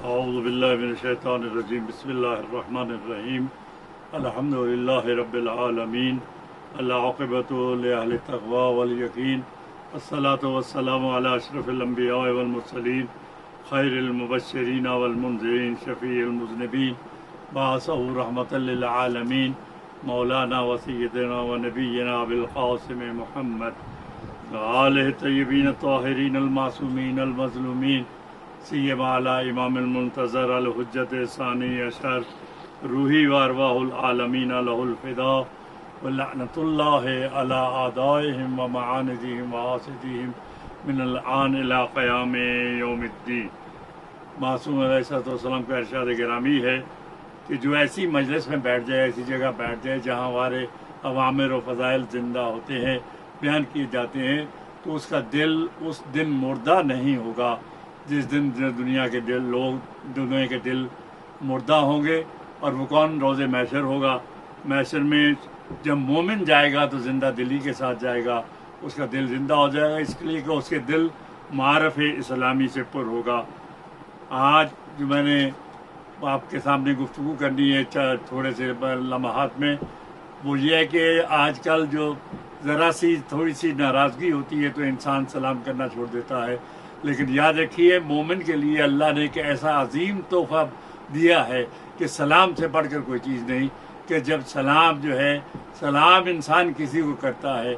اعوذ باللہ من الشیطان الرجیم بسم اللہ الرحمن الرحیم الحمد للہ رب العالمین العاقبۃ لأہل التقوی والیقین الصلاۃ والسلام علی اشرف الانبیاء والمرسلین خیر المبشرین والمنذرین شفیع المذنبین بعثہ رحمۃ للعالمین مولانا وسیدنا ونبینا ابوالقاسم محمد وآلہ الطیبین الطاہرین المعصومین المظلومین سیما علی امام المنتظر الحجت ثانی عشر روحی و ارواح العالمین لہ الفدا ولعنۃ اللہ علی اعدائہم و معاندہم و حاسدہم من الآن الی قیام یوم الدین۔ معصوم علیہ السلام کا ارشاد گرامی ہے کہ جو ایسی مجلس میں بیٹھ جائے، ایسی جگہ بیٹھ جائے جہاں ہمارے اوامر و فضائل زندہ ہوتے ہیں، بیان کیے جاتے ہیں، تو اس کا دل اس دن مردہ نہیں ہوگا جس دن دنیا کے دل مردہ ہوں گے۔ اور وہ کون؟ روز محشر ہوگا۔ محشر میں جب مومن جائے گا تو زندہ دلی کے ساتھ جائے گا، اس کا دل زندہ ہو جائے گا، اس لیے کہ اس کے دل معارف اسلامی سے پر ہوگا۔ آج جو میں نے آپ کے سامنے گفتگو کرنی ہے تھوڑے سے لمحات میں، وہ یہ ہے کہ آج کل جو ذرا سی تھوڑی سی ناراضگی ہوتی ہے تو انسان سلام کرنا چھوڑ دیتا ہے، لیکن یاد رکھیے مومن کے لیے اللہ نے ایک ایسا عظیم تحفہ دیا ہے کہ سلام سے بڑھ کر کوئی چیز نہیں، کہ جب سلام انسان کسی کو کرتا ہے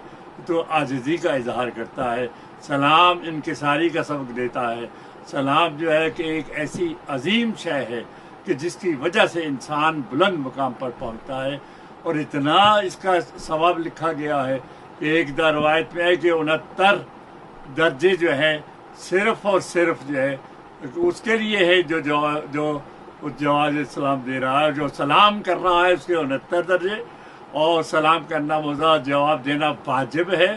تو عاجزی کا اظہار کرتا ہے، سلام انکساری کا سبق دیتا ہے۔ سلام جو ہے کہ ایک ایسی عظیم شے ہے کہ جس کی وجہ سے انسان بلند مقام پر پہنچتا ہے، اور اتنا اس کا ثواب لکھا گیا ہے کہ ایک روایت میں ہے کہ 69 درجے جو ہے صرف اور صرف جو ہے اس کے لیے ہے جو جواز سلام دے رہا ہے، جو سلام کر رہا ہے اس کے 69 درجے، اور سلام کرنا مزہ جواب دینا واجب ہے۔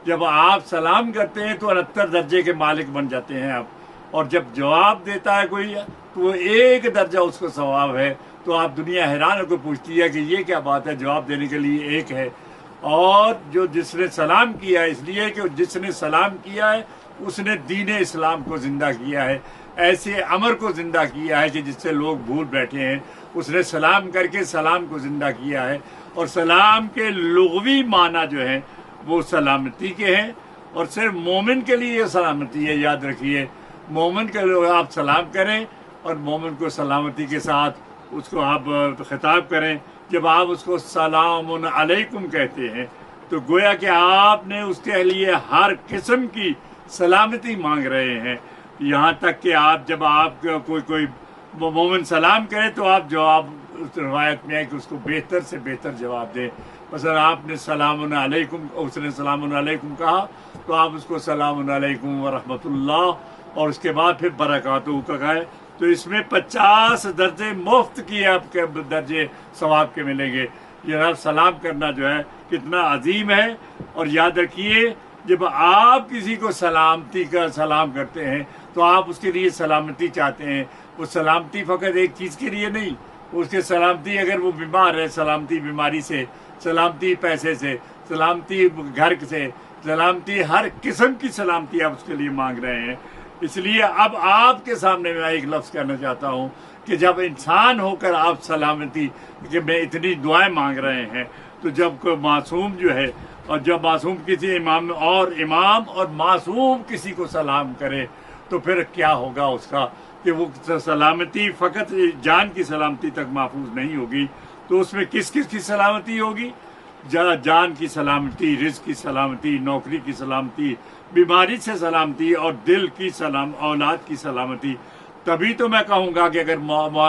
جب آپ سلام کرتے ہیں تو 69 درجے کے مالک بن جاتے ہیں آپ، اور جب جواب دیتا ہے کوئی تو وہ 1 درجہ اس کو ثواب ہے۔ تو آپ دنیا حیران ہو کے پوچھتی ہے کہ یہ کیا بات ہے، جواب دینے کے لیے 1 ہے۔ اور جس نے سلام کیا ہے، اس لیے کہ جس نے سلام کیا ہے اس نے دین اسلام کو زندہ کیا ہے، ایسے امر کو زندہ کیا ہے کہ جس سے لوگ بھول بیٹھے ہیں۔ اس نے سلام کر کے سلام کو زندہ کیا ہے، اور سلام کے لغوی معنی جو ہیں وہ سلامتی کے ہیں، اور صرف مومن کے لیے یہ سلامتی ہے۔ یاد رکھیے مومن کے لوگ آپ سلام کریں، اور مومن کو سلامتی کے ساتھ اس کو آپ خطاب کریں۔ جب آپ اس کو سلام علیکم کہتے ہیں تو گویا کہ آپ نے اس کے لیے ہر قسم کی سلامتی مانگ رہے ہیں، یہاں تک کہ جب آپ کوئی مومن سلام کرے تو آپ جواب، اس روایت میں ہے کہ اس کو بہتر سے بہتر جواب دیں۔ مثلا آپ نے سلام علیکم، اس نے سلام علیکم کہا تو آپ اس کو سلام علیکم ورحمۃ اللہ، اور اس کے بعد پھر برکاتہ کا کہے، تو اس میں 50 درجے مفت کی آپ کے درجے ثواب کے ملیں گے۔ یہ سلام کرنا جو ہے کتنا عظیم ہے۔ اور یاد رکھیے جب آپ کسی کو سلامتی کا سلام کرتے ہیں تو آپ اس کے لیے سلامتی چاہتے ہیں۔ وہ سلامتی فقط ایک چیز کے لیے نہیں، اس کے سلامتی اگر وہ بیمار ہے، سلامتی بیماری سے، سلامتی پیسے سے، سلامتی گھر سے، سلامتی ہر قسم کی سلامتی آپ اس کے لیے مانگ رہے ہیں۔ اس لیے اب آپ کے سامنے میں ایک لفظ کہنا چاہتا ہوں کہ جب انسان ہو کر آپ سلامتی کہ میں اتنی دعائیں مانگ رہے ہیں، تو جب کوئی معصوم جو ہے، اور جب معصوم کسی امام اور معصوم کسی کو سلام کرے تو پھر کیا ہوگا اس کا، کہ وہ سلامتی فقط جان کی سلامتی تک محفوظ نہیں ہوگی، تو اس میں کس کس کی سلامتی ہوگی؟ جان کی سلامتی، رزق کی سلامتی، نوکری کی سلامتی، بیماری سے سلامتی، اور دل کی اولاد کی سلامتی۔ تبھی تو میں کہوں گا کہ اگر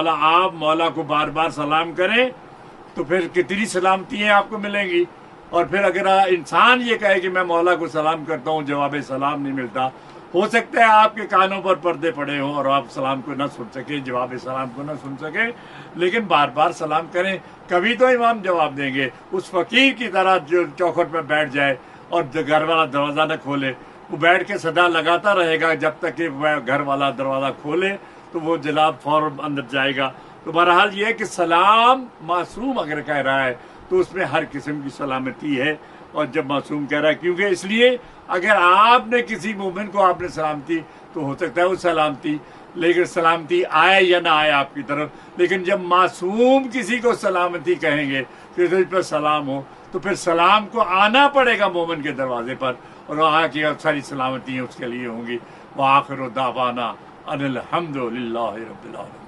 آپ مولا کو بار بار سلام کریں تو پھر کتنی سلامتیاں آپ کو ملیں گی۔ اور پھر اگر انسان یہ کہے کہ میں مولا کو سلام کرتا ہوں، جواب سلام نہیں ملتا، ہو سکتا ہے آپ کے کانوں پر پردے پڑے ہوں اور آپ سلام کو نہ سن سکیں، جواب سلام کو نہ سن سکیں، لیکن بار بار سلام کریں، کبھی تو امام جواب دیں گے۔ اس فقیر کی طرح جو چوکھٹ میں بیٹھ جائے اور گھر والا دروازہ نہ کھولے، وہ بیٹھ کے صدا لگاتا رہے گا جب تک کہ گھر والا دروازہ کھولے تو وہ جناب فوراً اندر جائے گا۔ تو بہرحال یہ ہے کہ سلام معصوم اگر کہہ رہا ہے تو اس میں ہر قسم کی سلامتی ہے، اور جب معصوم کہہ رہا ہے، کیونکہ اس لیے اگر آپ نے کسی مومن کو آپ نے سلامتی، تو ہو سکتا ہے وہ سلامتی لیکن سلامتی آئے یا نہ آئے آپ کی طرف، لیکن جب معصوم کسی کو سلامتی کہیں گے کہ تجھ پر سلام ہو، تو پھر سلام کو آنا پڑے گا مومن کے دروازے پر، اور وہاں کی ساری سلامتیاں اس کے لیے ہوں گی۔ وآخر دعوانا ان الحمد للہ رب العالمین۔